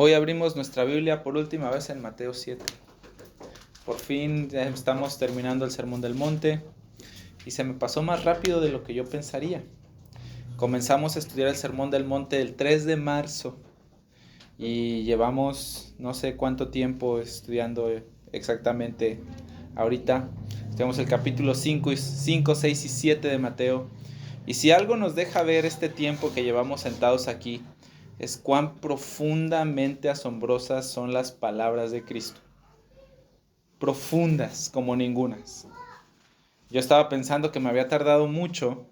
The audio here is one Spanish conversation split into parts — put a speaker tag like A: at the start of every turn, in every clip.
A: Hoy abrimos nuestra Biblia por última vez en Mateo 7. Por fin ya estamos terminando el Sermón del Monte y se me pasó más rápido de lo que yo pensaría. Comenzamos a estudiar el Sermón del Monte el 3 de marzo y llevamos no sé cuánto tiempo estudiando exactamente. Ahorita tenemos el capítulo 5, 6 y 7 de Mateo. Y si algo nos deja ver este tiempo que llevamos sentados aquí, es cuán profundamente asombrosas son las palabras de Cristo. Profundas como ningunas. Yo estaba pensando que me había tardado mucho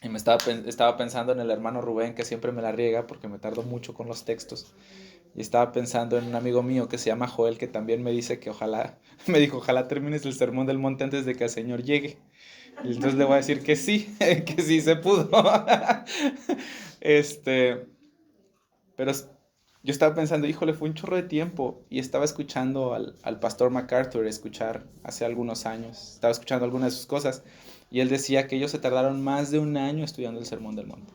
A: y estaba pensando en el hermano Rubén, que siempre me la riega porque me tardo mucho con los textos. Y estaba pensando en un amigo mío que se llama Joel, que también me dice que ojalá termines el Sermón del Monte antes de que el Señor llegue. Y entonces le voy a decir que sí, que sí se pudo. Pero yo estaba pensando, híjole, fue un chorro de tiempo. Y estaba escuchando al pastor MacArthur escuchar hace algunos años. Estaba escuchando algunas de sus cosas. Y él decía que ellos se tardaron más de un año estudiando el Sermón del Monte.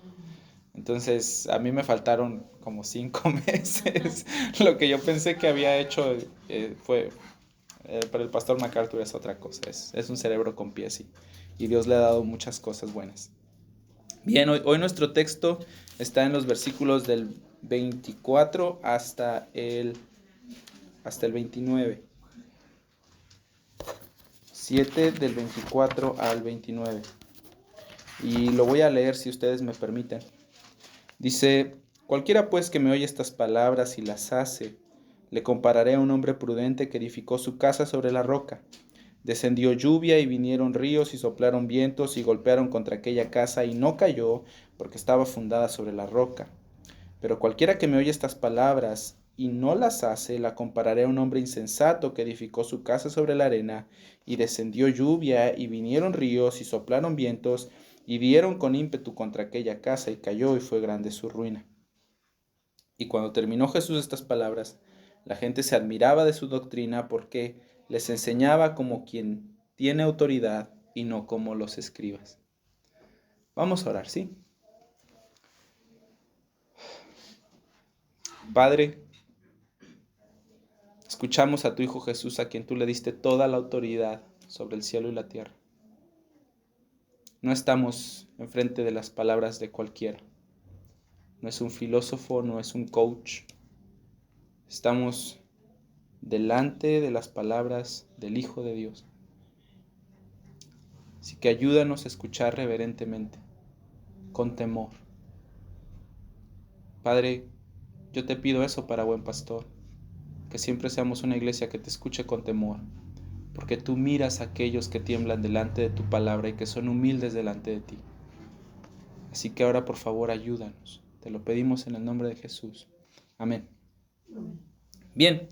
A: Entonces, a mí me faltaron como 5 meses. Lo que yo pensé que había hecho fue... pero el pastor MacArthur es otra cosa. Es un cerebro con pies y Dios le ha dado muchas cosas buenas. Bien, hoy nuestro texto está en los versículos del 24 hasta el 29. 7 del 24 al 29. Y lo voy a leer si ustedes me permiten. Dice: cualquiera pues que me oye estas palabras y las hace, le compararé a un hombre prudente que edificó su casa sobre la roca. Descendió lluvia y vinieron ríos y soplaron vientos y golpearon contra aquella casa y no cayó porque estaba fundada sobre la roca. Pero cualquiera que me oye estas palabras y no las hace, la compararé a un hombre insensato que edificó su casa sobre la arena, y descendió lluvia y vinieron ríos y soplaron vientos y dieron con ímpetu contra aquella casa y cayó y fue grande su ruina. Y cuando terminó Jesús estas palabras, la gente se admiraba de su doctrina porque les enseñaba como quien tiene autoridad y no como los escribas. Vamos a orar, ¿sí? Padre, escuchamos a tu Hijo Jesús, a quien tú le diste toda la autoridad sobre el cielo y la tierra. No estamos enfrente de las palabras de cualquiera. No es un filósofo, no es un coach. Estamos delante de las palabras del Hijo de Dios. Así que ayúdanos a escuchar reverentemente, con temor. Padre, yo te pido eso para Buen Pastor, que siempre seamos una iglesia que te escuche con temor, porque tú miras a aquellos que tiemblan delante de tu palabra y que son humildes delante de ti. Así que ahora, por favor, ayúdanos. Te lo pedimos en el nombre de Jesús. Amén. Bien,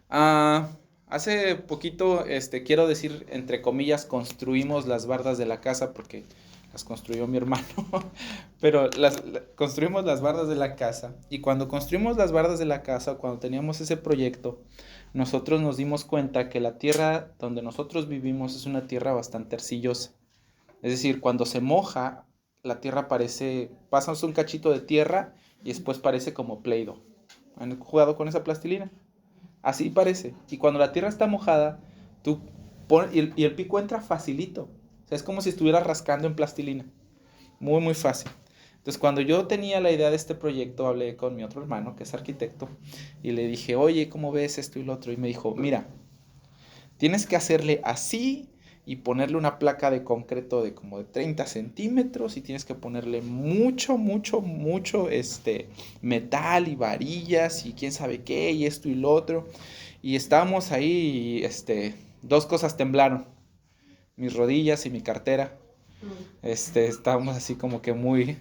A: hace poquito, quiero decir, entre comillas, construimos las bardas de la casa porque las construyó mi hermano, pero construimos las bardas de la casa, y cuando construimos las bardas de la casa, cuando teníamos ese proyecto, nosotros nos dimos cuenta que la tierra donde nosotros vivimos es una tierra bastante arcillosa. Es decir, cuando se moja, la tierra pasas un cachito de tierra y después parece como Play-Doh. ¿Han jugado con esa plastilina? Así parece. Y cuando la tierra está mojada, tú pones, y el pico entra facilito. O sea, es como si estuvieras rascando en plastilina. Muy, muy fácil. Entonces, cuando yo tenía la idea de este proyecto, hablé con mi otro hermano, que es arquitecto, y le dije, oye, ¿cómo ves esto y lo otro? Y me dijo, mira, tienes que hacerle así y ponerle una placa de concreto de como de 30 centímetros, y tienes que ponerle mucho, mucho, mucho metal y varillas y quién sabe qué y esto y lo otro. Y estábamos ahí y dos cosas temblaron, mis rodillas y mi cartera. Estábamos así como que muy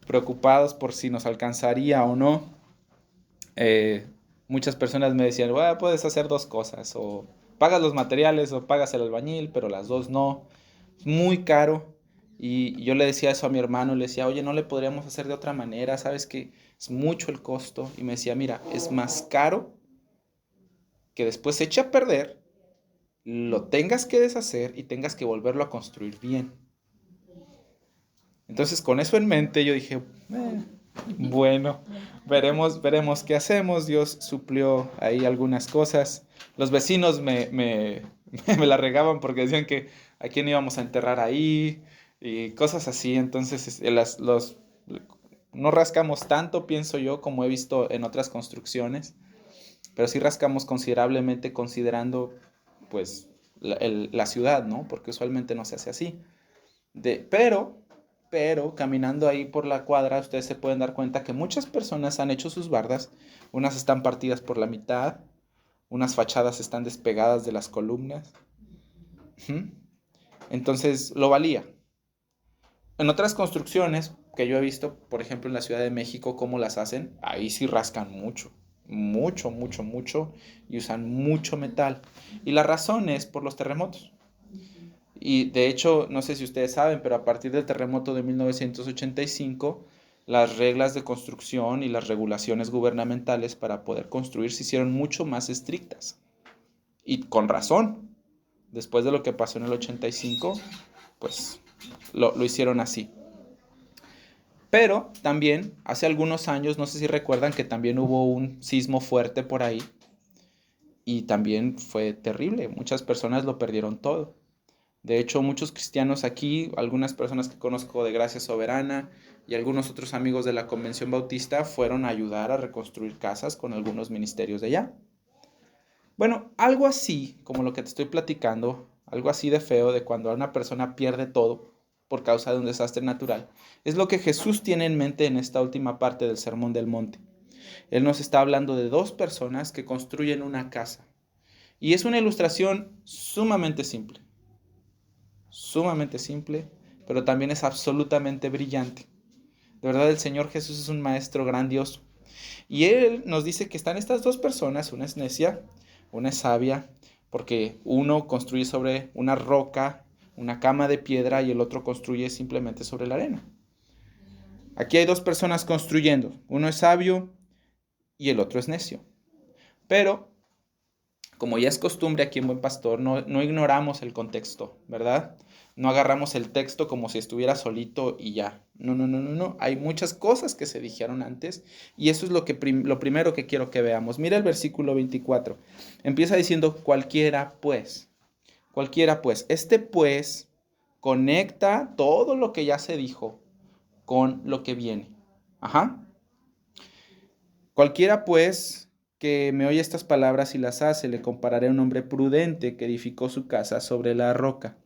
A: preocupados por si nos alcanzaría o no. Eh, Muchas personas me decían, bueno, puedes hacer dos cosas, o pagas los materiales o pagas el albañil, pero las dos no, es muy caro. Y yo le decía eso a mi hermano, le decía, oye, no le podríamos hacer de otra manera, sabes que es mucho el costo. Y me decía, mira, es más caro que después se eche a perder, lo tengas que deshacer y tengas que volverlo a construir bien. Entonces, con eso en mente, yo dije, Bueno, veremos qué hacemos. Dios suplió ahí algunas cosas. Los vecinos me la regaban porque decían que a quién íbamos a enterrar ahí y cosas así. Entonces, no rascamos tanto, pienso yo, como he visto en otras construcciones, pero sí rascamos considerablemente considerando, pues, la ciudad, ¿no? Porque usualmente no se hace así. Pero caminando ahí por la cuadra, ustedes se pueden dar cuenta que muchas personas han hecho sus bardas. Unas están partidas por la mitad, unas fachadas están despegadas de las columnas. Ujú. Entonces lo valía. En otras construcciones que yo he visto, por ejemplo en la Ciudad de México, cómo las hacen, ahí sí rascan mucho, mucho, mucho, mucho, y usan mucho metal. Y la razón es por los terremotos. Y de hecho, no sé si ustedes saben, pero a partir del terremoto de 1985, las reglas de construcción y las regulaciones gubernamentales para poder construir se hicieron mucho más estrictas. Y con razón. Después de lo que pasó en el 85, pues lo hicieron así. Pero también, hace algunos años, no sé si recuerdan que también hubo un sismo fuerte por ahí. Y también fue terrible. Muchas personas lo perdieron todo. De hecho, muchos cristianos aquí, algunas personas que conozco de Gracia Soberana y algunos otros amigos de la Convención Bautista fueron a ayudar a reconstruir casas con algunos ministerios de allá. Bueno, algo así, como lo que te estoy platicando, algo así de feo de cuando una persona pierde todo por causa de un desastre natural, es lo que Jesús tiene en mente en esta última parte del Sermón del Monte. Él nos está hablando de dos personas que construyen una casa. Y es una ilustración sumamente simple, pero también es absolutamente brillante. De verdad, el Señor Jesús es un maestro grandioso. Y Él nos dice que están estas dos personas, una es necia, una es sabia, porque uno construye sobre una roca, una cama de piedra, y el otro construye simplemente sobre la arena. Aquí hay dos personas construyendo, uno es sabio y el otro es necio. Pero como ya es costumbre aquí en Buen Pastor, no ignoramos el contexto, ¿verdad? No agarramos el texto como si estuviera solito y ya. No, no, no, no, no. Hay muchas cosas que se dijeron antes y eso es lo primero que quiero que veamos. Mira el versículo 24. Empieza diciendo cualquiera pues. Cualquiera pues. Este pues conecta todo lo que ya se dijo con lo que viene. Ajá. Cualquiera, pues, que me oye estas palabras y las hace, le compararé a un hombre prudente que edificó su casa sobre la roca.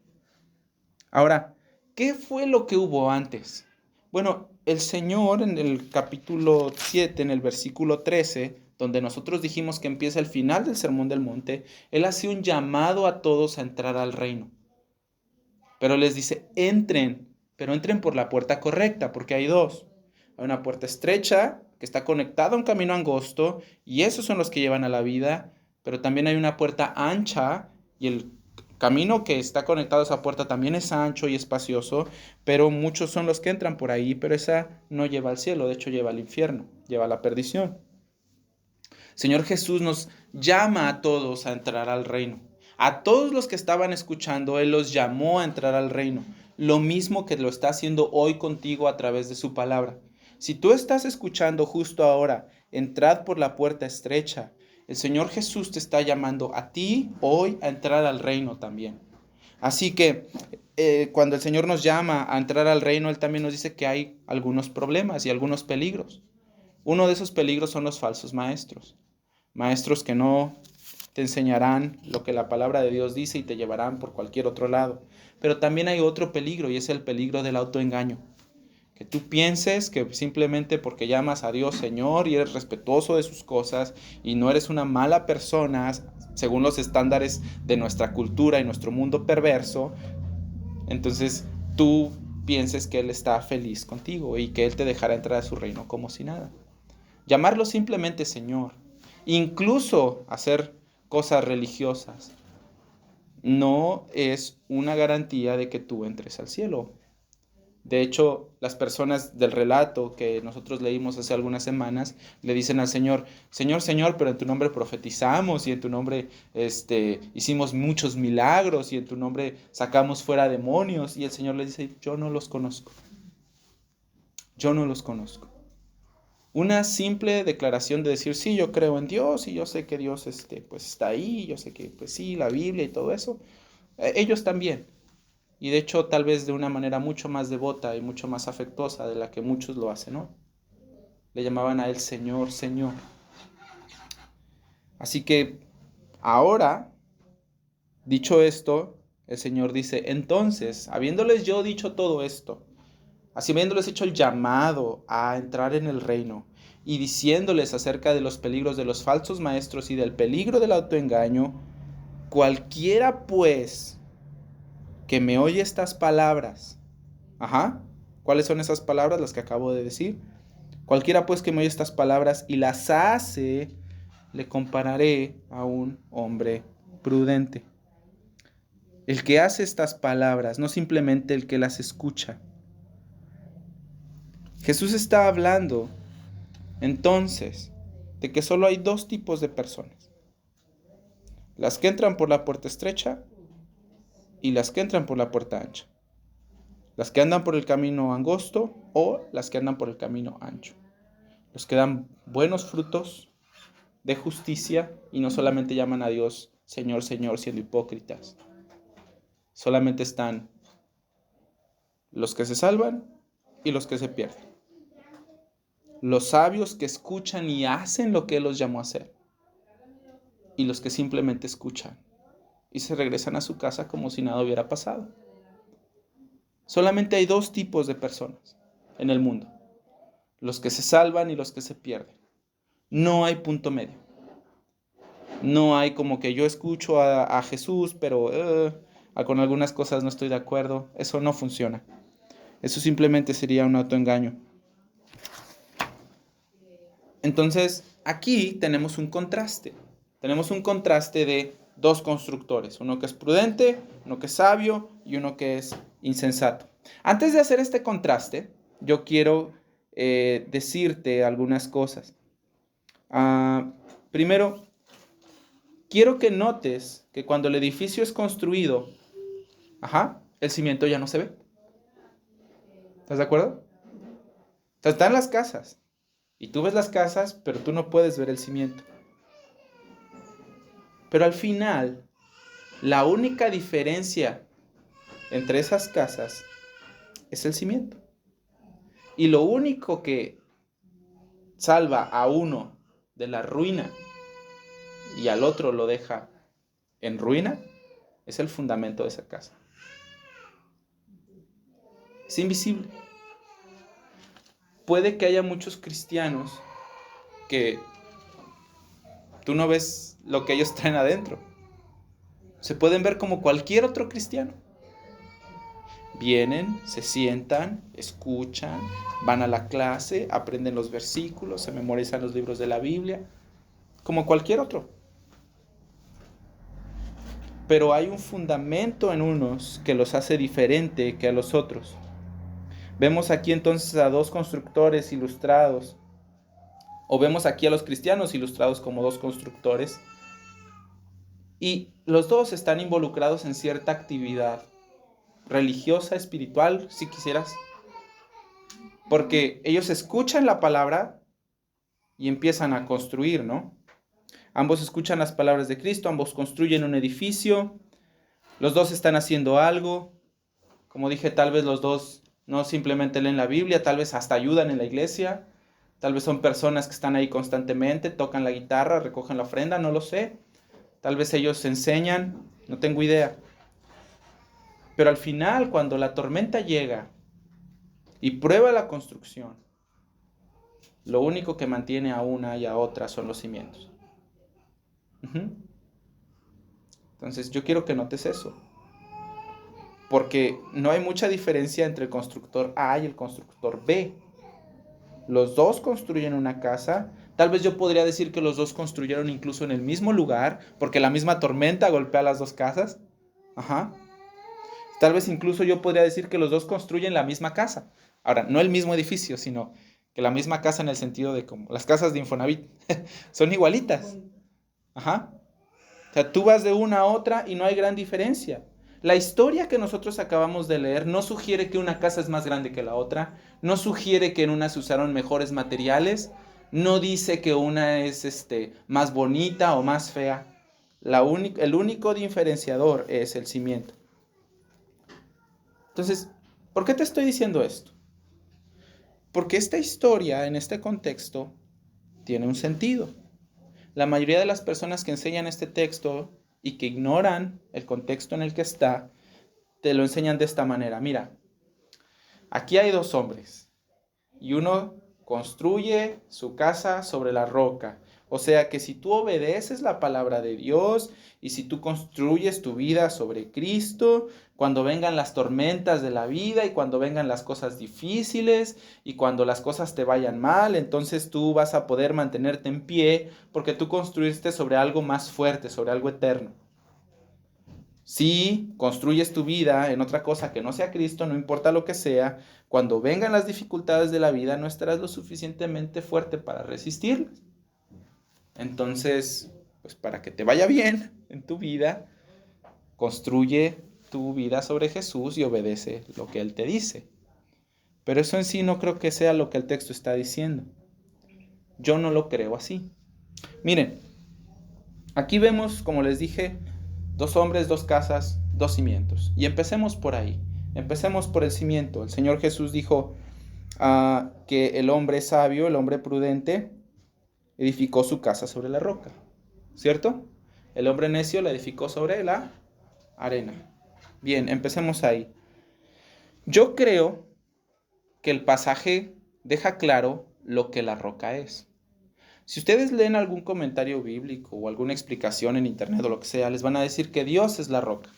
A: Ahora, ¿qué fue lo que hubo antes? Bueno, el Señor en el capítulo 7, en el versículo 13, donde nosotros dijimos que empieza el final del Sermón del Monte, Él hace un llamado a todos a entrar al reino. Pero les dice, entren, pero entren por la puerta correcta, porque hay dos. Hay una puerta estrecha que está conectada a un camino angosto y esos son los que llevan a la vida, pero también hay una puerta ancha y el camino que está conectado a esa puerta también es ancho y espacioso, pero muchos son los que entran por ahí, pero esa no lleva al cielo, de hecho lleva al infierno, lleva a la perdición. Señor Jesús nos llama a todos a entrar al reino. A todos los que estaban escuchando, Él los llamó a entrar al reino. Lo mismo que lo está haciendo hoy contigo a través de su palabra. Si tú estás escuchando justo ahora, entrad por la puerta estrecha. El Señor Jesús te está llamando a ti hoy a entrar al reino también. Así que cuando el Señor nos llama a entrar al reino, Él también nos dice que hay algunos problemas y algunos peligros. Uno de esos peligros son los falsos maestros. Maestros que no te enseñarán lo que la palabra de Dios dice y te llevarán por cualquier otro lado. Pero también hay otro peligro y es el peligro del autoengaño. Que tú pienses que simplemente porque llamas a Dios Señor y eres respetuoso de sus cosas y no eres una mala persona según los estándares de nuestra cultura y nuestro mundo perverso, entonces tú pienses que Él está feliz contigo y que Él te dejará entrar a su reino como si nada. Llamarlo simplemente Señor, incluso hacer cosas religiosas, no es una garantía de que tú entres al cielo. De hecho, las personas del relato que nosotros leímos hace algunas semanas le dicen al Señor, Señor, Señor, pero en tu nombre profetizamos y en tu nombre hicimos muchos milagros y en tu nombre sacamos fuera demonios. Y el Señor les dice, yo no los conozco, yo no los conozco. Una simple declaración de decir, sí, yo creo en Dios y yo sé que Dios pues está ahí, yo sé que pues sí, la Biblia y todo eso. Ellos también. Y de hecho tal vez de una manera mucho más devota y mucho más afectuosa de la que muchos lo hacen, ¿no? Le llamaban a él Señor, Señor. Así que ahora, dicho esto, el Señor dice, entonces, habiéndoles yo dicho todo esto, así habiéndoles hecho el llamado a entrar en el reino y diciéndoles acerca de los peligros de los falsos maestros y del peligro del autoengaño, cualquiera pues que me oye estas palabras, ¿cuáles son esas palabras? Las que acabo de decir. Cualquiera pues que me oye estas palabras y las hace, le compararé a un hombre prudente. El que hace estas palabras, no simplemente el que las escucha. Jesús está hablando entonces de que solo hay dos tipos de personas. Las que entran por la puerta estrecha y las que entran por la puerta ancha. Las que andan por el camino angosto o las que andan por el camino ancho. Los que dan buenos frutos de justicia y no solamente llaman a Dios Señor, Señor, siendo hipócritas. Solamente están los que se salvan y los que se pierden. Los sabios que escuchan y hacen lo que Él los llamó a hacer. Y los que simplemente escuchan y se regresan a su casa como si nada hubiera pasado. Solamente hay dos tipos de personas en el mundo. Los que se salvan y los que se pierden. No hay punto medio. No hay como que yo escucho a Jesús, pero con algunas cosas no estoy de acuerdo. Eso no funciona. Eso simplemente sería un autoengaño. Entonces, aquí tenemos un contraste. Tenemos un contraste de dos constructores. Uno que es prudente, uno que es sabio y uno que es insensato. Antes de hacer este contraste, yo quiero decirte algunas cosas. Primero, quiero que notes que cuando el edificio es construido, el cimiento ya no se ve. ¿Estás de acuerdo? O sea, están las casas. Y tú ves las casas, pero tú no puedes ver el cimiento. Pero al final, la única diferencia entre esas casas es el cimiento. Y lo único que salva a uno de la ruina y al otro lo deja en ruina es el fundamento de esa casa. Es invisible. Puede que haya muchos cristianos que tú no ves lo que ellos traen adentro. Se pueden ver como cualquier otro cristiano. Vienen, se sientan, escuchan, van a la clase, aprenden los versículos, se memorizan los libros de la Biblia, como cualquier otro. Pero hay un fundamento en unos que los hace diferente que a los otros. Vemos aquí entonces a dos constructores ilustrados, o vemos aquí a los cristianos ilustrados como dos constructores, y los dos están involucrados en cierta actividad religiosa, espiritual, si quisieras, porque ellos escuchan la palabra y empiezan a construir, ¿no? Ambos escuchan las palabras de Cristo, ambos construyen un edificio, los dos están haciendo algo. Como dije, tal vez los dos no simplemente leen la Biblia, tal vez hasta ayudan en la iglesia, tal vez son personas que están ahí constantemente, tocan la guitarra, recogen la ofrenda, no lo sé. Tal vez ellos enseñan, no tengo idea. Pero al final, cuando la tormenta llega y prueba la construcción, lo único que mantiene a una y a otra son los cimientos. Entonces yo quiero que notes eso. Porque no hay mucha diferencia entre el constructor A y el constructor B. Los dos construyen una casa. Tal vez yo podría decir que los dos construyeron incluso en el mismo lugar, porque la misma tormenta golpea las dos casas. Tal vez incluso yo podría decir que los dos construyen la misma casa. Ahora, no el mismo edificio, sino que la misma casa en el sentido de como las casas de Infonavit. Son igualitas. O sea, tú vas de una a otra y no hay gran diferencia. La historia que nosotros acabamos de leer no sugiere que una casa es más grande que la otra, no sugiere que en una se usaron mejores materiales, no dice que una es más bonita o más fea. El único diferenciador es el cimiento. Entonces, ¿por qué te estoy diciendo esto? Porque esta historia, en este contexto, tiene un sentido. La mayoría de las personas que enseñan este texto y que ignoran el contexto en el que está, te lo enseñan de esta manera. Mira, aquí hay dos hombres y uno construye su casa sobre la roca. O sea que si tú obedeces la palabra de Dios y si tú construyes tu vida sobre Cristo, cuando vengan las tormentas de la vida y cuando vengan las cosas difíciles y cuando las cosas te vayan mal, entonces tú vas a poder mantenerte en pie porque tú construiste sobre algo más fuerte, sobre algo eterno. Si construyes tu vida en otra cosa que no sea Cristo, no importa lo que sea, cuando vengan las dificultades de la vida, no estarás lo suficientemente fuerte para resistirlas. Entonces, pues para que te vaya bien en tu vida, construye tu vida sobre Jesús y obedece lo que Él te dice. Pero eso en sí no creo que sea lo que el texto está diciendo. Yo no lo creo así. Miren, aquí vemos, como les dije, dos hombres, dos casas, dos cimientos. Y empecemos por ahí. Empecemos por el cimiento. El Señor Jesús dijo que el hombre sabio, el hombre prudente, edificó su casa sobre la roca. ¿Cierto? El hombre necio la edificó sobre la arena. Bien, empecemos ahí. Yo creo que el pasaje deja claro lo que la roca es. Si ustedes leen algún comentario bíblico o alguna explicación en internet o lo que sea, les van a decir que Dios es la roca.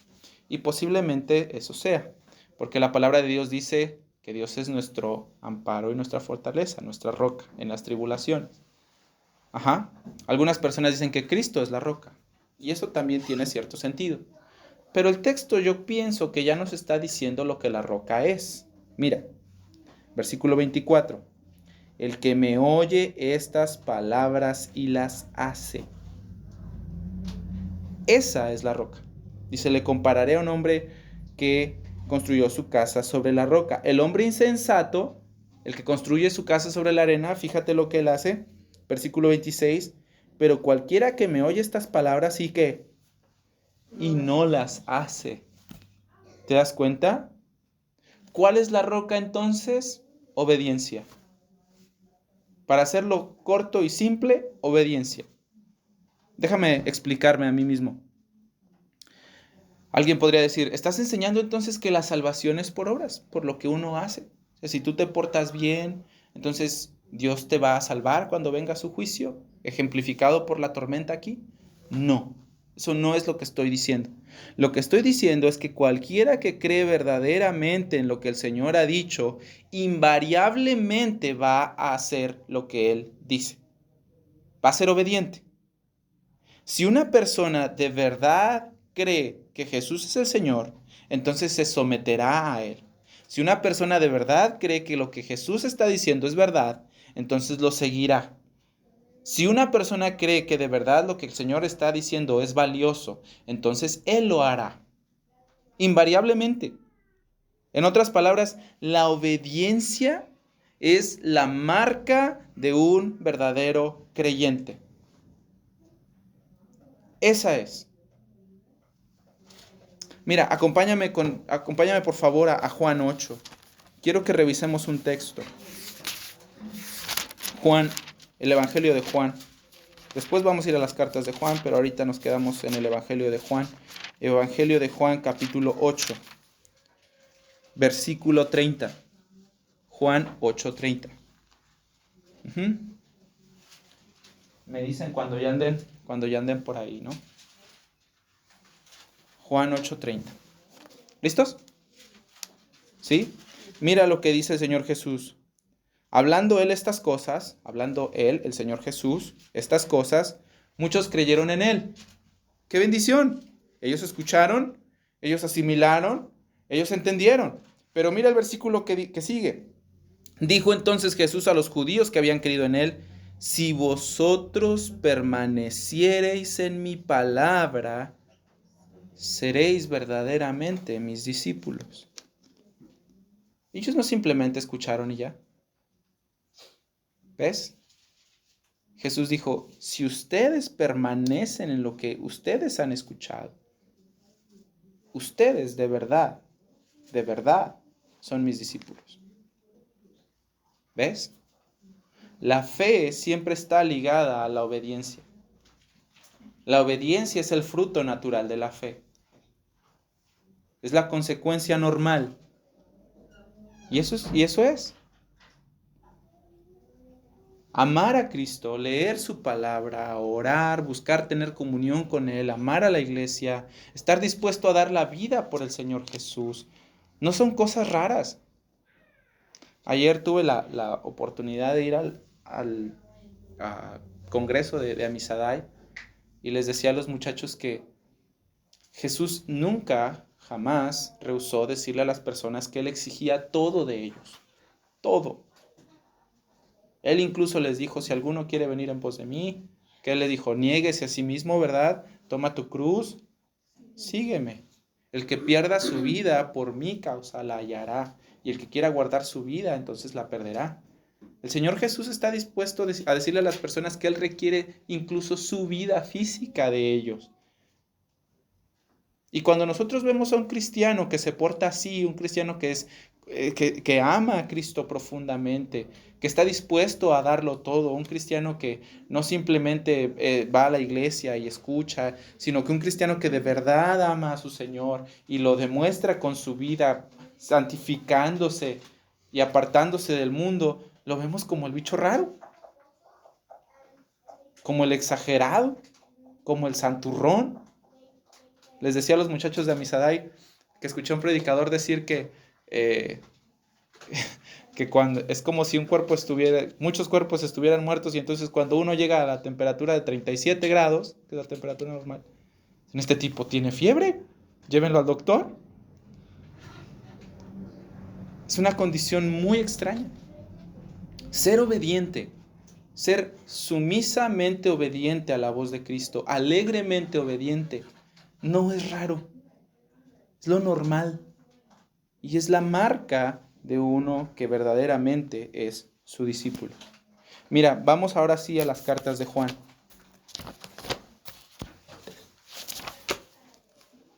A: Y posiblemente eso sea, porque la palabra de Dios dice que Dios es nuestro amparo y nuestra fortaleza, nuestra roca en las tribulaciones. Ajá. Algunas personas dicen que Cristo es la roca. Y eso también tiene cierto sentido. Pero el texto yo pienso que ya nos está diciendo lo que la roca es. Mira, versículo 24. El que me oye estas palabras y las hace. Esa es la roca. Dice, le compararé a un hombre que construyó su casa sobre la roca. El hombre insensato, el que construye su casa sobre la arena, fíjate lo que él hace. Versículo 26. Pero cualquiera que me oye estas palabras y no las hace. ¿Te das cuenta? ¿Cuál es la roca entonces? Obediencia. Para hacerlo corto y simple, obediencia. Déjame explicarme a mí mismo. Alguien podría decir, ¿estás enseñando entonces que la salvación es por obras, por lo que uno hace? O sea, si tú te portas bien, entonces Dios te va a salvar cuando venga su juicio, ejemplificado por la tormenta aquí. No, eso no es lo que estoy diciendo. Lo que estoy diciendo es que cualquiera que cree verdaderamente en lo que el Señor ha dicho, invariablemente va a hacer lo que Él dice. Va a ser obediente. Si una persona de verdad cree que Jesús es el Señor, entonces se someterá a Él. Si una persona de verdad cree que lo que Jesús está diciendo es verdad, entonces lo seguirá. Si una persona cree que de verdad lo que el Señor está diciendo es valioso, entonces Él lo hará. Invariablemente. En otras palabras, la obediencia es la marca de un verdadero creyente. Esa es. Mira, acompáñame por favor a Juan 8. Quiero que revisemos un texto. Juan, el Evangelio de Juan. Después vamos a ir a las cartas de Juan, pero ahorita nos quedamos en el Evangelio de Juan. Evangelio de Juan, capítulo 8, versículo 30. Juan 8:30. Me dicen cuando ya anden por ahí, ¿no? Juan 8:30. ¿Listos? ¿Sí? Mira lo que dice el Señor Jesús. Hablando él estas cosas, hablando él, el Señor Jesús, estas cosas, muchos creyeron en él. ¡Qué bendición! Ellos escucharon, ellos asimilaron, ellos entendieron. Pero mira el versículo que sigue. Dijo entonces Jesús a los judíos que habían creído en él, si vosotros permaneciereis en mi palabra, seréis verdaderamente mis discípulos. Ellos no simplemente escucharon y ya. ¿Ves? Jesús dijo, si ustedes permanecen en lo que ustedes han escuchado, ustedes de verdad, son mis discípulos. ¿Ves? La fe siempre está ligada a la obediencia. La obediencia es el fruto natural de la fe. Es la consecuencia normal. Y eso es. Amar a Cristo, leer su palabra, orar, buscar tener comunión con Él, amar a la iglesia, estar dispuesto a dar la vida por el Señor Jesús, no son cosas raras. Ayer tuve la oportunidad de ir al congreso de Amisadai y les decía a los muchachos que Jesús nunca, jamás rehusó decirle a las personas que Él exigía todo de ellos, todo. Él incluso les dijo, si alguno quiere venir en pos de mí, que Él le dijo, niéguese a sí mismo, ¿verdad? Toma tu cruz, sígueme. El que pierda su vida por mi causa la hallará, y el que quiera guardar su vida, entonces la perderá. El Señor Jesús está dispuesto a decirle a las personas que Él requiere incluso su vida física de ellos. Y cuando nosotros vemos a un cristiano que se porta así, un cristiano que ama a Cristo profundamente, que está dispuesto a darlo todo, un cristiano que no simplemente va a la iglesia y escucha, sino que un cristiano que de verdad ama a su Señor y lo demuestra con su vida, santificándose y apartándose del mundo, lo vemos como el bicho raro, como el exagerado, como el santurrón. Les decía a los muchachos de Amisadai que escuché a un predicador decir que cuando es como si muchos cuerpos estuvieran muertos, y entonces cuando uno llega a la temperatura de 37 grados, que es la temperatura normal, en este tipo tiene fiebre, llévenlo al doctor. Es una condición muy extraña. Ser obediente, ser sumisamente obediente a la voz de Cristo, alegremente obediente, no es raro, es lo normal. Y es la marca de uno que verdaderamente es su discípulo. Mira, vamos ahora sí a las cartas de Juan.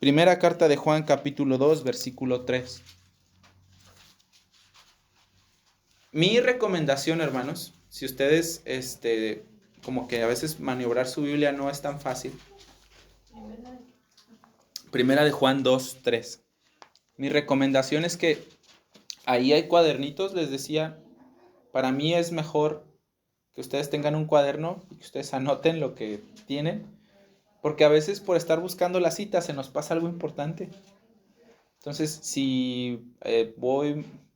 A: Primera carta de Juan, capítulo 2, versículo 3. Mi recomendación, hermanos, si ustedes, como que a veces maniobrar su Biblia no es tan fácil. Primera de Juan 2, 3. Mi recomendación es que ahí hay cuadernitos, les decía, para mí es mejor que ustedes tengan un cuaderno y que ustedes anoten lo que tienen, porque a veces por estar buscando la cita se nos pasa algo importante. Entonces, si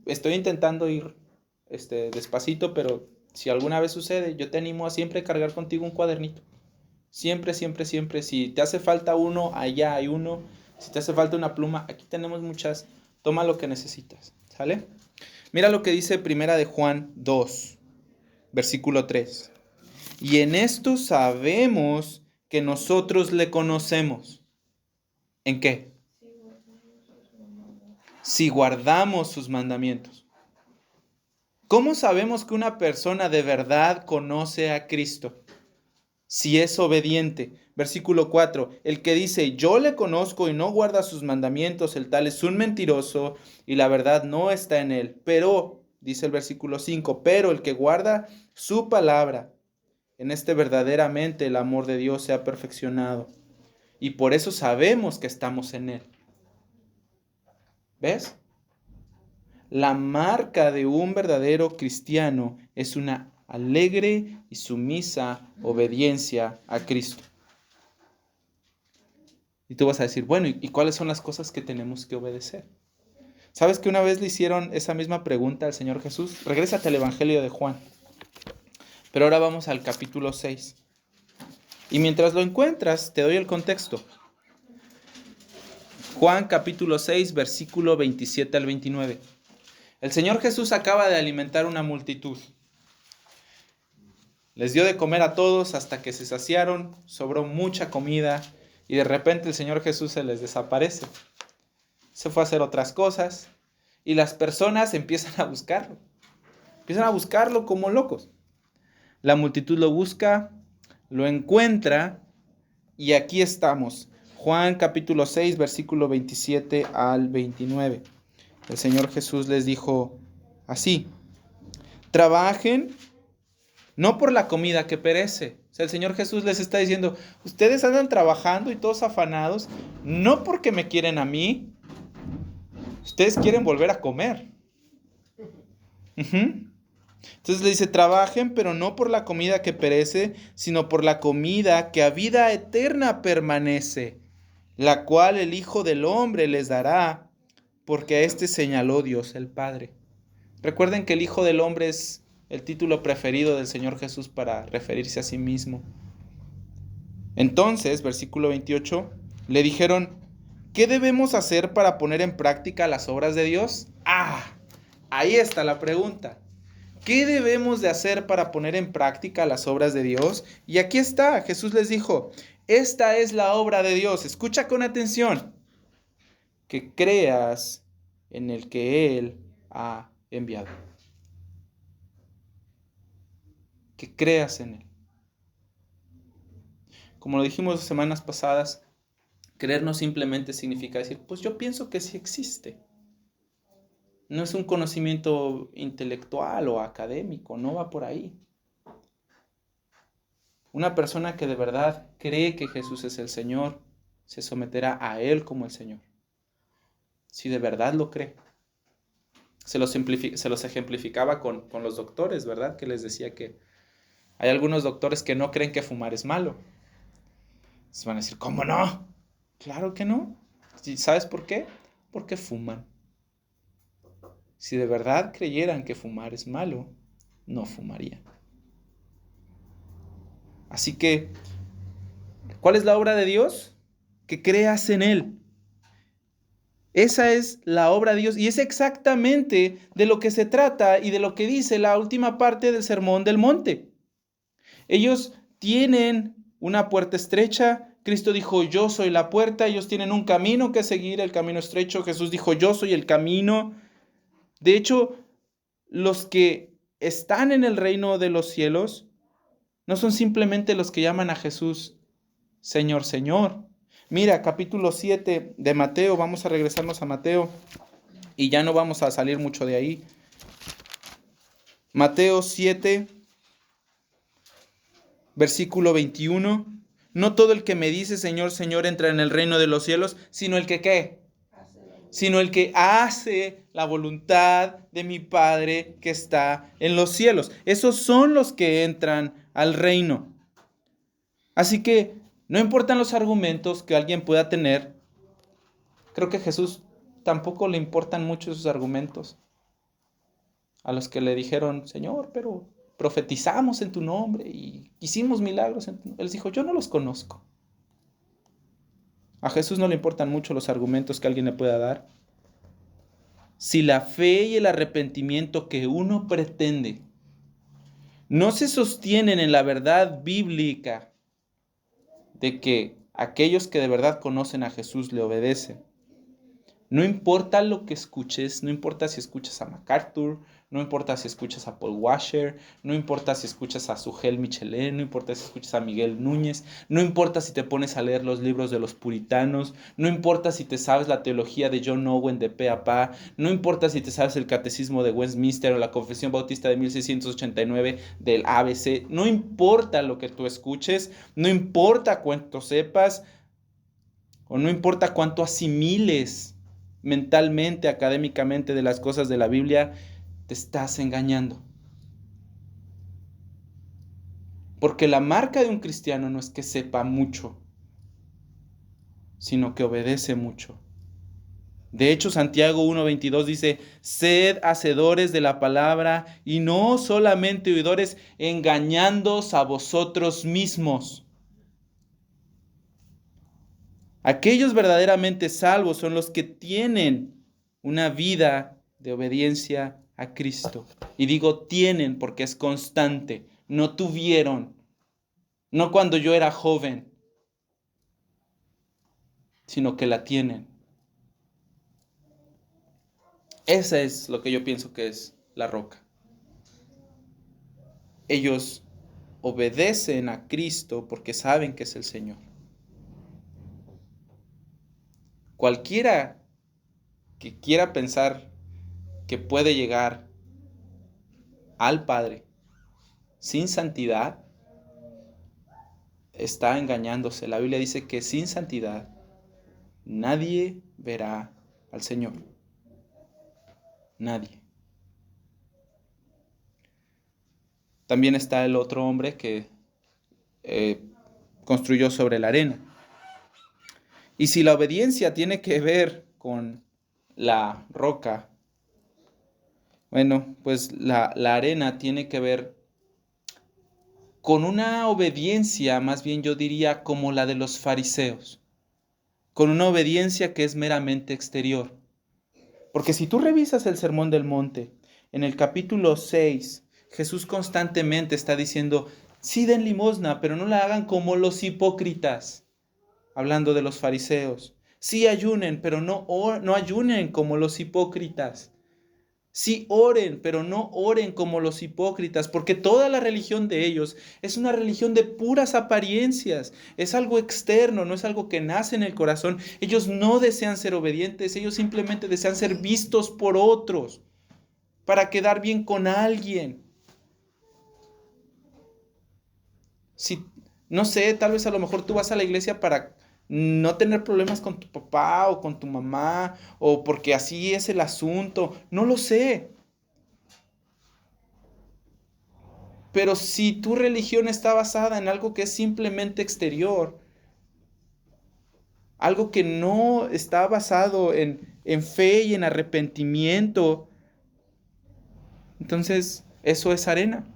A: estoy intentando ir despacito, pero si alguna vez sucede, yo te animo a siempre cargar contigo un cuadernito. Siempre, siempre, siempre. Si te hace falta uno, allá hay uno. Si te hace falta una pluma, aquí tenemos muchas. Toma lo que necesitas, ¿sale? Mira lo que dice Primera de Juan 2, versículo 3. Y en esto sabemos que nosotros le conocemos. ¿En qué? Si guardamos sus mandamientos. ¿Cómo sabemos que una persona de verdad conoce a Cristo? Si es obediente. Versículo 4. El que dice, yo le conozco y no guarda sus mandamientos, el tal es un mentiroso y la verdad no está en él. Pero, dice el versículo 5, pero el que guarda su palabra, en este verdaderamente el amor de Dios se ha perfeccionado. Y por eso sabemos que estamos en él. ¿Ves? La marca de un verdadero cristiano es una alegre y sumisa obediencia a Cristo. Y tú vas a decir, bueno, ¿y cuáles son las cosas que tenemos que obedecer? ¿Sabes que una vez le hicieron esa misma pregunta al Señor Jesús? Regrésate al Evangelio de Juan. Pero ahora vamos al capítulo 6. Y mientras lo encuentras, te doy el contexto. Juan capítulo 6, versículo 27 al 29. El Señor Jesús acaba de alimentar una multitud. Les dio de comer a todos hasta que se saciaron, sobró mucha comida y de repente el Señor Jesús se les desaparece. Se fue a hacer otras cosas y las personas empiezan a buscarlo. Empiezan a buscarlo como locos. La multitud lo busca, lo encuentra y aquí estamos. Juan capítulo 6, versículo 27 al 29. El Señor Jesús les dijo así: trabajen no por la comida que perece. O sea, el Señor Jesús les está diciendo, ustedes andan trabajando y todos afanados, no porque me quieren a mí, ustedes quieren volver a comer. Entonces le dice, trabajen, pero no por la comida que perece, sino por la comida que a vida eterna permanece, la cual el Hijo del Hombre les dará, porque a este señaló Dios el Padre. Recuerden que el Hijo del Hombre es el título preferido del Señor Jesús para referirse a sí mismo. Entonces, versículo 28, le dijeron, ¿qué debemos hacer para poner en práctica las obras de Dios? Ahí está la pregunta. ¿Qué debemos de hacer para poner en práctica las obras de Dios? Y aquí está, Jesús les dijo, esta es la obra de Dios. Escucha con atención. Que creas en el que Él ha enviado. Que creas en Él. Como lo dijimos semanas pasadas, creer no simplemente significa decir, pues yo pienso que sí existe. No es un conocimiento intelectual o académico, no va por ahí. Una persona que de verdad cree que Jesús es el Señor, se someterá a Él como el Señor. Si de verdad lo cree. Se los ejemplificaba con los doctores, ¿verdad? Que les decía que hay algunos doctores que no creen que fumar es malo. Se van a decir, ¿cómo no? Claro que no. ¿Sabes por qué? Porque fuman. Si de verdad creyeran que fumar es malo, no fumarían. Así que, ¿cuál es la obra de Dios? Que creas en Él. Esa es la obra de Dios y es exactamente de lo que se trata y de lo que dice la última parte del Sermón del Monte. Ellos tienen una puerta estrecha. Cristo dijo, yo soy la puerta. Ellos tienen un camino que seguir, el camino estrecho. Jesús dijo, yo soy el camino. De hecho, los que están en el reino de los cielos no son simplemente los que llaman a Jesús Señor, Señor. Mira, capítulo 7 de Mateo, vamos a regresarnos a Mateo y ya no vamos a salir mucho de ahí. Mateo 7, versículo 21. No todo el que me dice Señor, Señor entra en el reino de los cielos, sino el que ¿qué? Sino el que hace la voluntad de mi Padre que está en los cielos. Esos son los que entran al reino. Así que no importan los argumentos que alguien pueda tener. Creo que a Jesús tampoco le importan mucho sus argumentos. A los que le dijeron, Señor, pero profetizamos en tu nombre y hicimos milagros en tu nombre. Él dijo, yo no los conozco. A Jesús no le importan mucho los argumentos que alguien le pueda dar. Si la fe y el arrepentimiento que uno pretende no se sostienen en la verdad bíblica de que aquellos que de verdad conocen a Jesús le obedecen, no importa lo que escuches, no importa si escuchas a MacArthur, no importa si escuchas a Paul Washer, no importa si escuchas a Sugel Michelin, no importa si escuchas a Miguel Núñez, no importa si te pones a leer los libros de los puritanos, no importa si te sabes la teología de John Owen de pe a pa, no importa si te sabes el catecismo de Westminster o la Confesión Bautista de 1689 del ABC, no importa lo que tú escuches, no importa cuánto sepas o no importa cuánto asimiles mentalmente, académicamente de las cosas de la Biblia, te estás engañando. Porque la marca de un cristiano no es que sepa mucho, sino que obedece mucho. De hecho, Santiago 1:22 dice, sed hacedores de la palabra y no solamente oidores, engañándoos a vosotros mismos. Aquellos verdaderamente salvos son los que tienen una vida de obediencia a Cristo. Y digo tienen porque es constante. No tuvieron. No cuando yo era joven. Sino que la tienen. Esa es lo que yo pienso que es la roca. Ellos obedecen a Cristo porque saben que es el Señor. Cualquiera que quiera pensar que puede llegar al Padre sin santidad, está engañándose. La Biblia dice que sin santidad nadie verá al Señor. Nadie. También está el otro hombre que construyó sobre la arena. Y si la obediencia tiene que ver con la roca, bueno, pues la arena tiene que ver con una obediencia, más bien yo diría como la de los fariseos, con una obediencia que es meramente exterior. Porque si tú revisas el Sermón del Monte, en el capítulo 6, Jesús constantemente está diciendo, sí den limosna, pero no la hagan como los hipócritas, hablando de los fariseos. Sí ayunen, pero no ayunen como los hipócritas. Sí oren, pero no oren como los hipócritas, porque toda la religión de ellos es una religión de puras apariencias, es algo externo, no es algo que nace en el corazón. Ellos no desean ser obedientes, ellos simplemente desean ser vistos por otros, para quedar bien con alguien. Si, no sé, tal vez a lo mejor tú vas a la iglesia para no tener problemas con tu papá o con tu mamá, o porque así es el asunto, no lo sé. Pero si tu religión está basada en algo que es simplemente exterior, algo que no está basado en fe y en arrepentimiento, entonces eso es arena.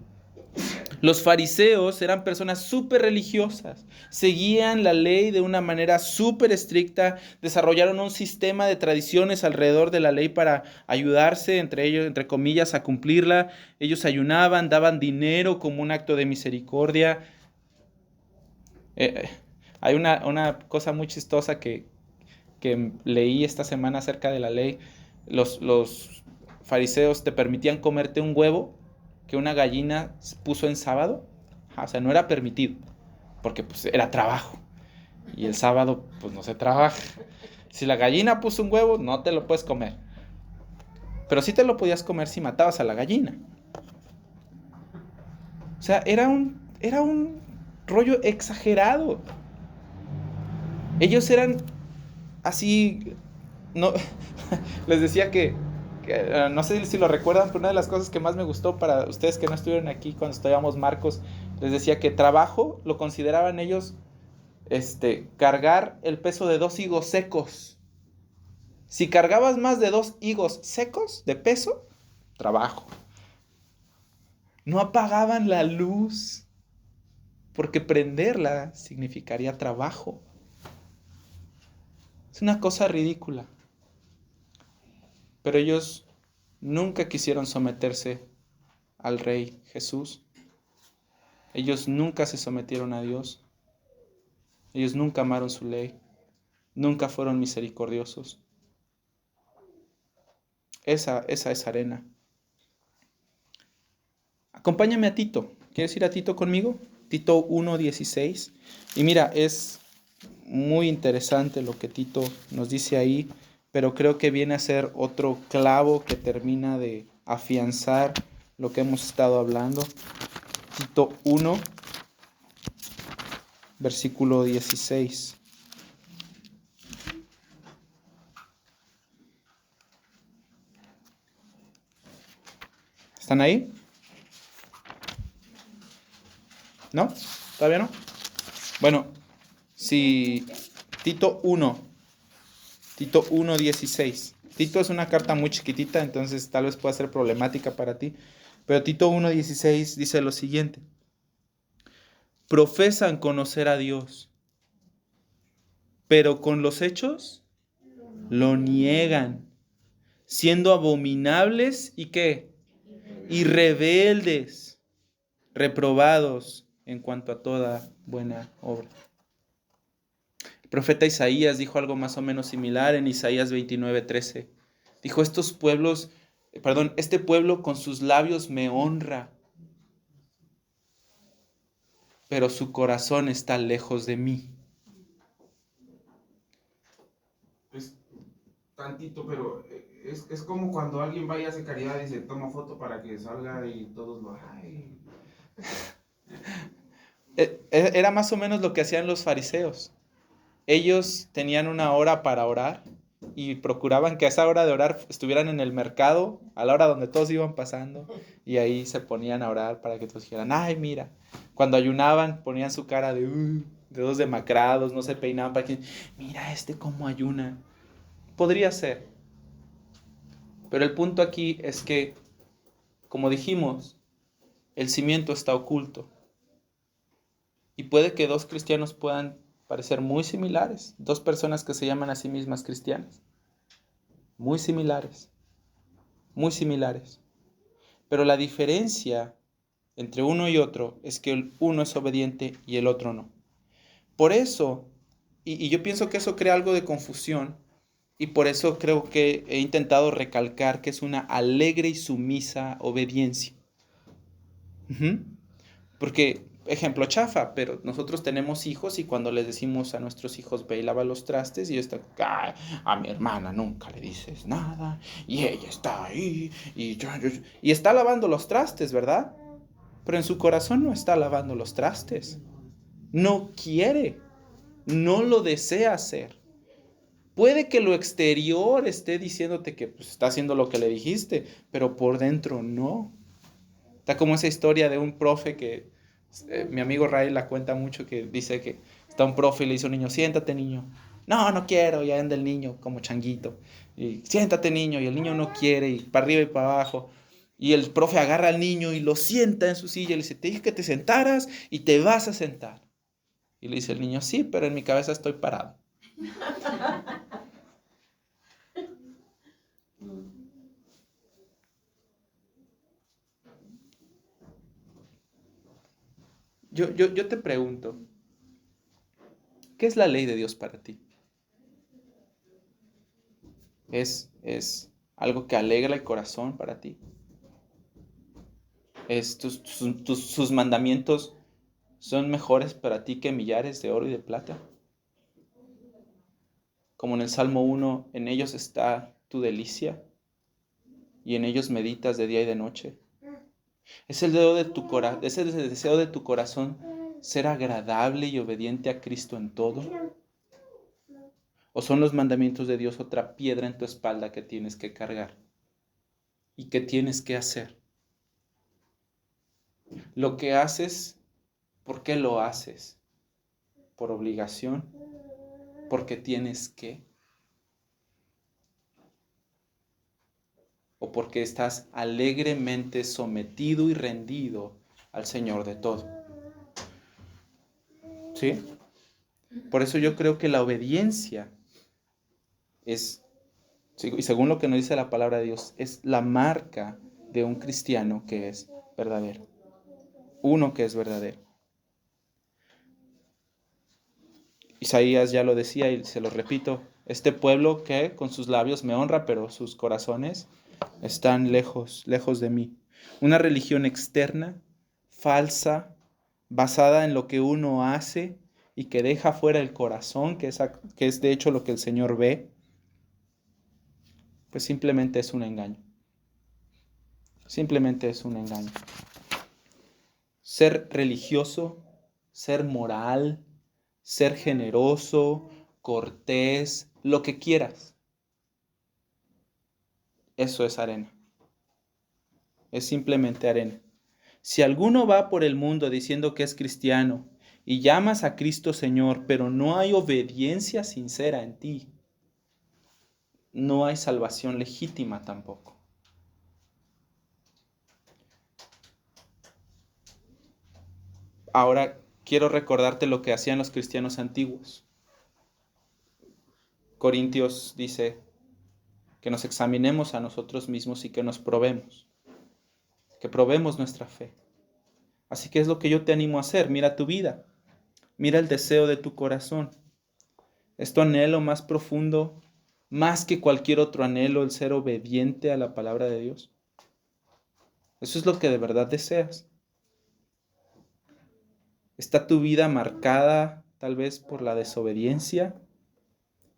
A: Los fariseos eran personas súper religiosas, seguían la ley de una manera súper estricta, desarrollaron un sistema de tradiciones alrededor de la ley para ayudarse entre ellos, entre comillas, a cumplirla. Ellos ayunaban, daban dinero como un acto de misericordia. Eh, Hay una cosa muy chistosa que leí esta semana acerca de la ley. Los fariseos te permitían comerte un huevo que una gallina puso en sábado. O sea, no era permitido, porque pues era trabajo. Y el sábado pues no se trabaja. Si la gallina puso un huevo, no te lo puedes comer. Pero sí te lo podías comer si matabas a la gallina. O sea, era un rollo exagerado. Ellos eran así, no, les decía que no sé si lo recuerdan, pero una de las cosas que más me gustó para ustedes que no estuvieron aquí cuando estudiábamos Marcos, les decía que trabajo lo consideraban ellos cargar el peso de 2 higos secos. Si cargabas más de 2 higos secos de peso, trabajo. No apagaban la luz, porque prenderla significaría trabajo. Es una cosa ridícula. Pero ellos nunca quisieron someterse al Rey Jesús. Ellos nunca se sometieron a Dios. Ellos nunca amaron su ley. Nunca fueron misericordiosos. Esa es arena. Acompáñame a Tito. ¿Quieres ir a Tito conmigo? Tito 1:16. Y mira, es muy interesante lo que Tito nos dice ahí, pero creo que viene a ser otro clavo que termina de afianzar lo que hemos estado hablando. Tito 1, versículo 16. ¿Están ahí? ¿No? ¿Todavía no? Bueno, si Tito 1:16. Tito es una carta muy chiquitita, entonces tal vez pueda ser problemática para ti. Pero Tito 1:16 dice lo siguiente. Profesan conocer a Dios, pero con los hechos lo niegan, siendo abominables y ¿qué? Y rebeldes, reprobados en cuanto a toda buena obra. El profeta Isaías dijo algo más o menos similar en Isaías 29:13. Dijo, este pueblo con sus labios me honra, pero su corazón está lejos de mí.
B: Es tantito, pero es como cuando alguien va y hace caridad y se toma foto para que salga y todos lo... Ay.
A: Era más o menos lo que hacían los fariseos. Ellos tenían una hora para orar y procuraban que a esa hora de orar estuvieran en el mercado, a la hora donde todos iban pasando, y ahí se ponían a orar para que todos dijeran, ay, mira. Cuando ayunaban ponían su cara de dedos demacrados, no se peinaban para que, mira cómo ayuna. Podría ser. Pero el punto aquí es que, como dijimos, el cimiento está oculto. Y puede que dos cristianos puedan parecer muy similares, dos personas que se llaman a sí mismas cristianas, muy similares, muy similares. Pero la diferencia entre uno y otro es que el uno es obediente y el otro no. Por eso, y yo pienso que eso crea algo de confusión, y por eso creo que he intentado recalcar que es una alegre y sumisa obediencia. Ujú. Porque, ejemplo chafa, pero nosotros tenemos hijos y cuando les decimos a nuestros hijos, ve y lava los trastes, y está, a mi hermana nunca le dices nada, y ella está ahí, y está lavando los trastes, ¿verdad? Pero en su corazón no está lavando los trastes. No quiere, no lo desea hacer. Puede que lo exterior esté diciéndote que pues, está haciendo lo que le dijiste, pero por dentro no. Está como esa historia de un profe que mi amigo Ray la cuenta mucho, que dice que está un profe y le dice a un niño, siéntate niño. No, no quiero, ya anda el niño como changuito. Y siéntate niño, y el niño no quiere, y para arriba y para abajo. Y el profe agarra al niño y lo sienta en su silla y le dice, te dije que te sentaras y te vas a sentar. Y le dice el niño, sí, pero en mi cabeza estoy parado. Yo te pregunto, ¿qué es la ley de Dios para ti? ¿Es algo que alegra el corazón para ti? ¿Sus mandamientos son mejores para ti que millares de oro y de plata? Como en el Salmo 1, en ellos está tu delicia y en ellos meditas de día y de noche. ¿Es el deseo de tu corazón ser agradable y obediente a Cristo en todo? ¿O son los mandamientos de Dios otra piedra en tu espalda que tienes que cargar y que tienes que hacer? Lo que haces, ¿por qué lo haces? ¿Por obligación? ¿Porque tienes que? ¿O porque estás alegremente sometido y rendido al Señor de todo? ¿Sí? Por eso yo creo que la obediencia es, y según lo que nos dice la palabra de Dios, es la marca de un cristiano que es verdadero. Uno que es verdadero. Isaías ya lo decía y se lo repito, este pueblo que con sus labios me honra, pero sus corazones están lejos, lejos de mí. Una religión externa, falsa, basada en lo que uno hace y que deja fuera el corazón, que es de hecho lo que el Señor ve, pues simplemente es un engaño. Simplemente es un engaño. Ser religioso, ser moral, ser generoso, cortés, lo que quieras. Eso es arena. Es simplemente arena. Si alguno va por el mundo diciendo que es cristiano y llamas a Cristo Señor, pero no hay obediencia sincera en ti, no hay salvación legítima tampoco. Ahora quiero recordarte lo que hacían los cristianos antiguos. Corintios dice que nos examinemos a nosotros mismos y que nos probemos, que probemos nuestra fe. Así que es lo que yo te animo a hacer. Mira tu vida, mira el deseo de tu corazón. ¿Es tu anhelo más profundo más que cualquier otro anhelo el ser obediente a la palabra de Dios? ¿Eso es lo que de verdad deseas? ¿Está tu vida marcada tal vez por la desobediencia?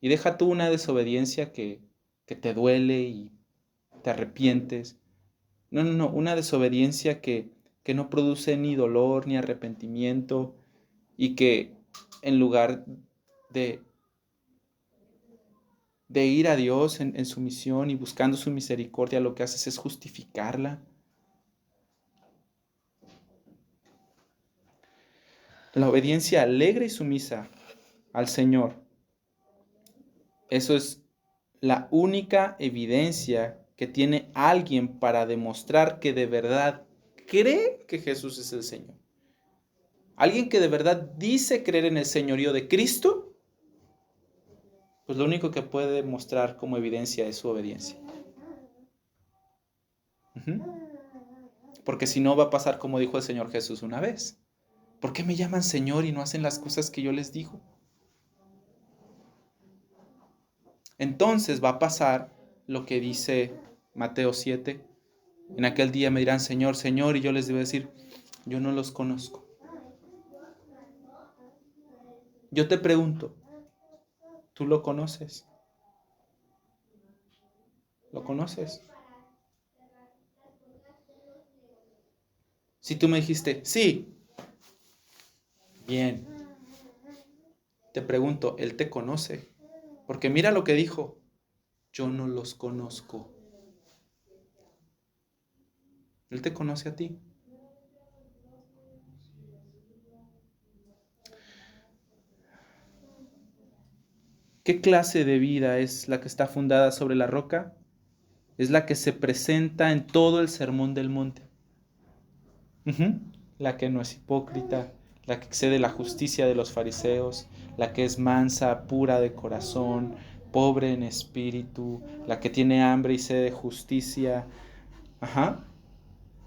A: Y deja tú una desobediencia que te duele y te arrepientes. No, una desobediencia que no produce ni dolor ni arrepentimiento y que en lugar de ir a Dios en su misión y buscando su misericordia, lo que haces es justificarla. La obediencia alegre y sumisa al Señor, eso es la única evidencia que tiene alguien para demostrar que de verdad cree que Jesús es el Señor. Alguien que de verdad dice creer en el señorío de Cristo, pues lo único que puede mostrar como evidencia es su obediencia. Porque si no va a pasar como dijo el Señor Jesús una vez. ¿Por qué me llaman Señor y no hacen las cosas que yo les digo? Entonces va a pasar lo que dice Mateo 7. En aquel día me dirán Señor, Señor, y yo les debo decir, yo no los conozco. Yo te pregunto, ¿tú lo conoces? ¿Lo conoces? Si tú me dijiste, sí, bien. Te pregunto, ¿él te conoce? Porque mira lo que dijo, yo no los conozco. Él te conoce a ti. ¿Qué clase de vida es la que está fundada sobre la roca? Es la que se presenta en todo el Sermón del Monte. La que no es hipócrita, la que excede la justicia de los fariseos, la que es mansa, pura de corazón, pobre en espíritu, la que tiene hambre y sed de justicia.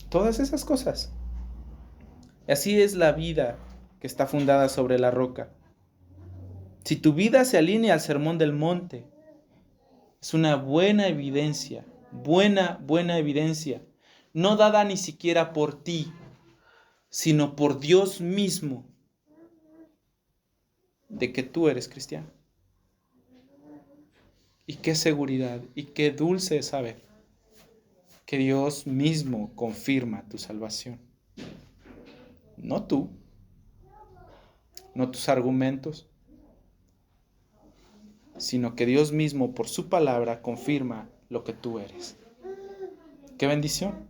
A: Todas esas cosas. Así es la vida que está fundada sobre la roca. Si tu vida se alinea al Sermón del Monte, es una buena evidencia, buena evidencia, no dada ni siquiera por ti, sino por Dios mismo, de que tú eres cristiano. Y qué seguridad, y qué dulce es saber que Dios mismo confirma tu salvación. No tú, no tus argumentos, sino que Dios mismo por su palabra confirma lo que tú eres. ¡Qué bendición!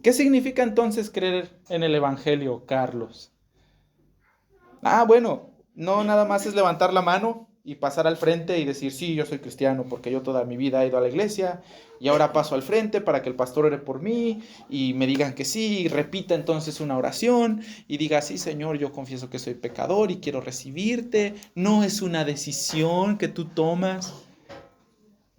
A: ¿Qué significa entonces creer en el Evangelio, Carlos? Bueno, no nada más es levantar la mano y pasar al frente y decir, sí, yo soy cristiano porque yo toda mi vida he ido a la iglesia y ahora paso al frente para que el pastor ore por mí y me digan que sí, y repita entonces una oración y diga, sí, Señor, yo confieso que soy pecador y quiero recibirte. No es una decisión que tú tomas.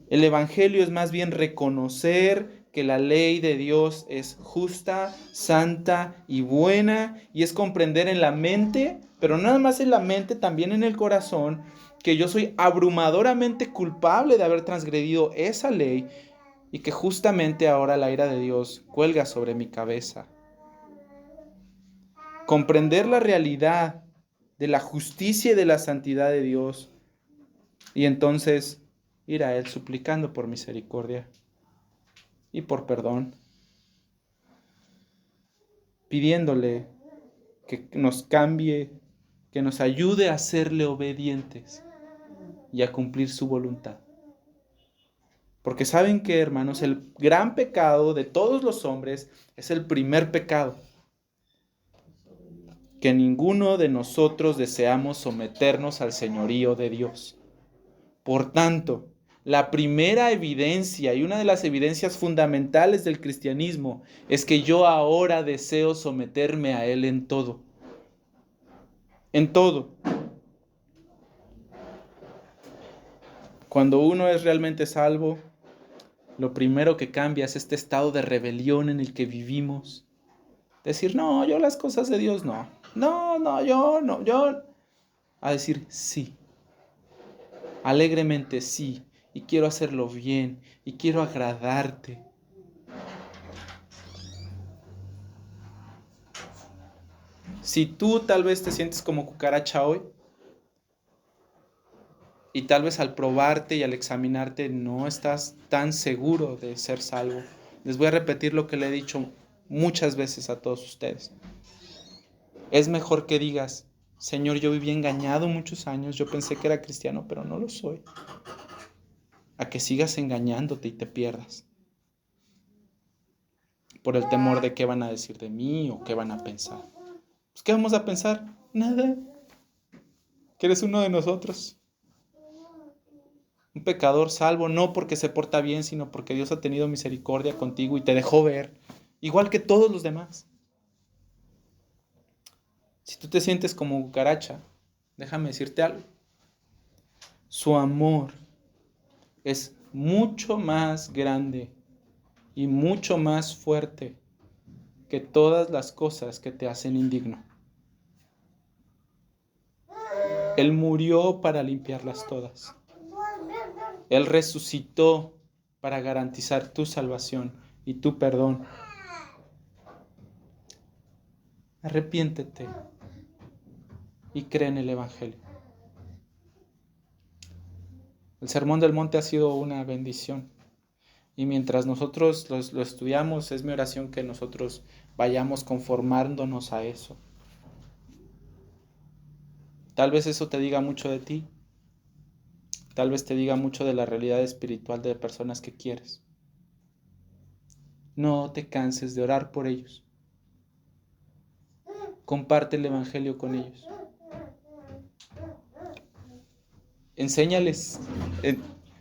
A: El Evangelio es más bien reconocer que la ley de Dios es justa, santa y buena, y es comprender en la mente, pero nada más en la mente, también en el corazón, que yo soy abrumadoramente culpable de haber transgredido esa ley y que justamente ahora la ira de Dios cuelga sobre mi cabeza. Comprender la realidad de la justicia y de la santidad de Dios y entonces ir a Él suplicando por misericordia y por perdón, pidiéndole que nos cambie, que nos ayude a serle obedientes y a cumplir su voluntad. Porque saben que, hermanos, el gran pecado de todos los hombres es el primer pecado. Que ninguno de nosotros deseamos someternos al señorío de Dios. Por tanto, la primera evidencia y una de las evidencias fundamentales del cristianismo es que yo ahora deseo someterme a Él en todo. En todo. Cuando uno es realmente salvo, lo primero que cambia es este estado de rebelión en el que vivimos. Decir, no, yo las cosas de Dios no. No, yo no, yo. A decir, sí. alegremente sí, y quiero hacerlo bien, y quiero agradarte. Si tú tal vez te sientes como cucaracha hoy, y tal vez al probarte y al examinarte no estás tan seguro de ser salvo, les voy a repetir lo que le he dicho muchas veces a todos ustedes. Es mejor que digas: Señor, yo viví engañado muchos años, yo pensé que era cristiano, pero no lo soy. A que sigas engañándote y te pierdas por el temor de qué van a decir de mí o qué van a pensar. Pues, ¿qué vamos a pensar? Nada. Que eres uno de nosotros. Un pecador salvo no porque se porta bien, sino porque Dios ha tenido misericordia contigo y te dejó ver, igual que todos los demás. Si tú te sientes como cucaracha, déjame decirte algo. Su amor es mucho más grande y mucho más fuerte que todas las cosas que te hacen indigno. Él murió para limpiarlas todas. Él resucitó para garantizar tu salvación y tu perdón. Arrepiéntete y cree en el Evangelio. El Sermón del Monte ha sido una bendición. Y mientras nosotros lo estudiamos, es mi oración que nosotros vayamos conformándonos a eso. Tal vez eso te diga mucho de ti. Tal vez te diga mucho de la realidad espiritual de personas que quieres. No te canses de orar por ellos. Comparte el Evangelio con ellos. Enséñales.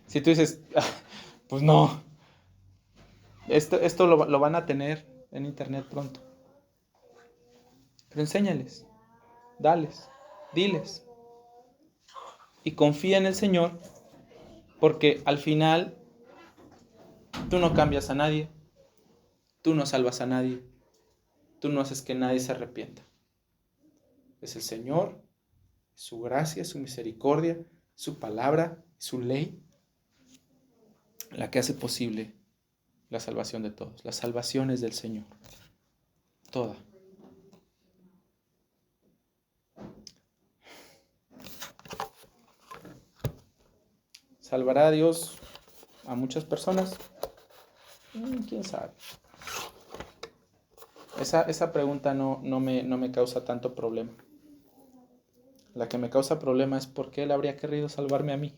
A: Si tú dices, pues no, esto lo van a tener en internet pronto. Pero enséñales, dales, diles. Y confía en el Señor, porque al final tú no cambias a nadie, tú no salvas a nadie, tú no haces que nadie se arrepienta. Es el Señor, su gracia, su misericordia, su palabra, su ley, la que hace posible la salvación de todos. La salvación es del Señor, toda. ¿Salvará a Dios a muchas personas? ¿Quién sabe? Esa pregunta no me causa tanto problema. La que me causa problema es por qué Él habría querido salvarme a mí.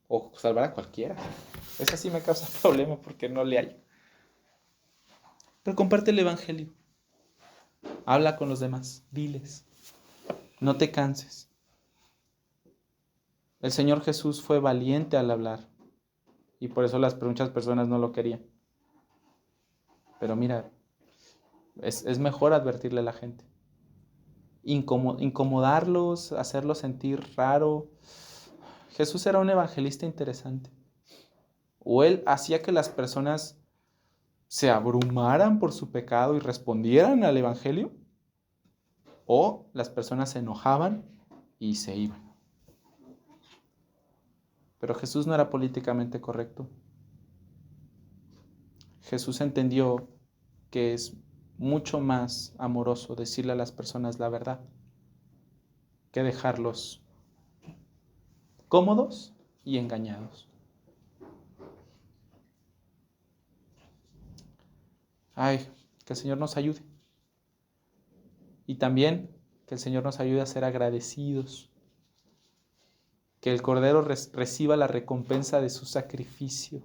A: O salvar a cualquiera. Esa sí me causa problema porque no le hallo. Pero comparte el Evangelio. Habla con los demás. Diles. No te canses. El Señor Jesús fue valiente al hablar. Y por eso muchas personas no lo querían. Pero mira, es mejor advertirle a la gente. Incomodarlos, hacerlos sentir raro. Jesús era un evangelista interesante. O él hacía que las personas se abrumaran por su pecado y respondieran al evangelio, o las personas se enojaban y se iban. Pero Jesús no era políticamente correcto. Jesús entendió que es mucho más amoroso decirle a las personas la verdad que dejarlos cómodos y engañados. Ay, que el Señor nos ayude. Y también que el Señor nos ayude a ser agradecidos. Que el Cordero reciba la recompensa de su sacrificio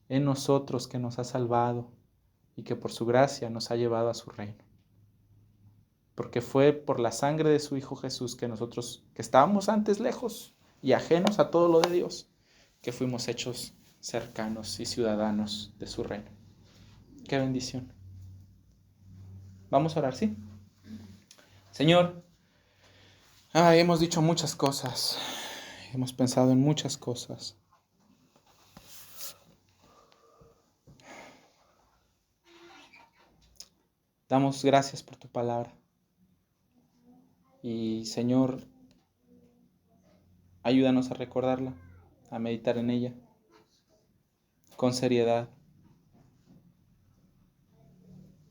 A: en nosotros, que nos ha salvado y que por su gracia nos ha llevado a su reino. Porque fue por la sangre de su Hijo Jesús que nosotros, que estábamos antes lejos y ajenos a todo lo de Dios, que fuimos hechos cercanos y ciudadanos de su reino. ¡Qué bendición! Vamos a orar, ¿sí? Señor, hemos dicho muchas cosas, hemos pensado en muchas cosas. Damos gracias por tu palabra. Y Señor, Ayúdanos a recordarla, a meditar en ella, con seriedad.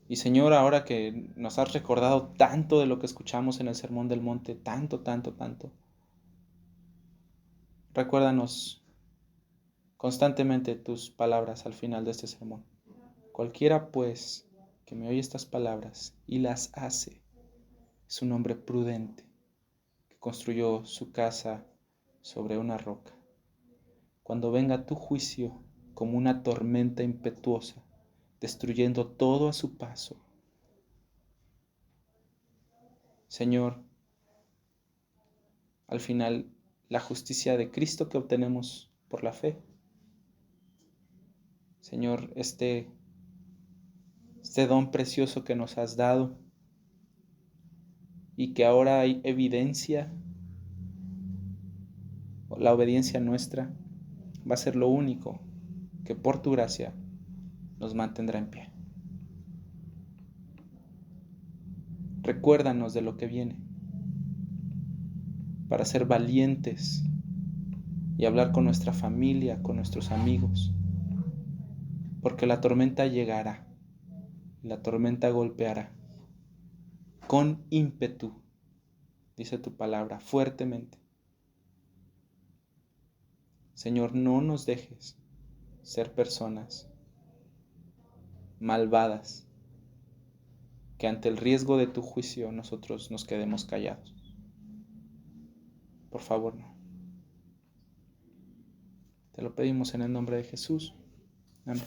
A: Y Señor, ahora que nos has recordado tanto de lo que escuchamos en el Sermón del Monte, tanto, tanto, tanto, recuérdanos constantemente tus palabras al final de este sermón. Cualquiera, pues, que me oye estas palabras y las hace, es un hombre prudente que construyó su casa sobre una roca. Cuando venga tu juicio como una tormenta impetuosa, destruyendo todo a su paso, Señor, al final la justicia de Cristo que obtenemos por la fe. Señor, este don precioso que nos has dado y que ahora hay evidencia, la obediencia nuestra va a ser lo único que por tu gracia nos mantendrá en pie. Recuérdanos de lo que viene para ser valientes y hablar con nuestra familia, con nuestros amigos, porque la tormenta llegará, la tormenta golpeará con ímpetu, dice tu palabra, fuertemente. Señor, no nos dejes ser personas malvadas, que ante el riesgo de tu juicio nosotros nos quedemos callados. Por favor, no. Te lo pedimos en el nombre de Jesús. Amén.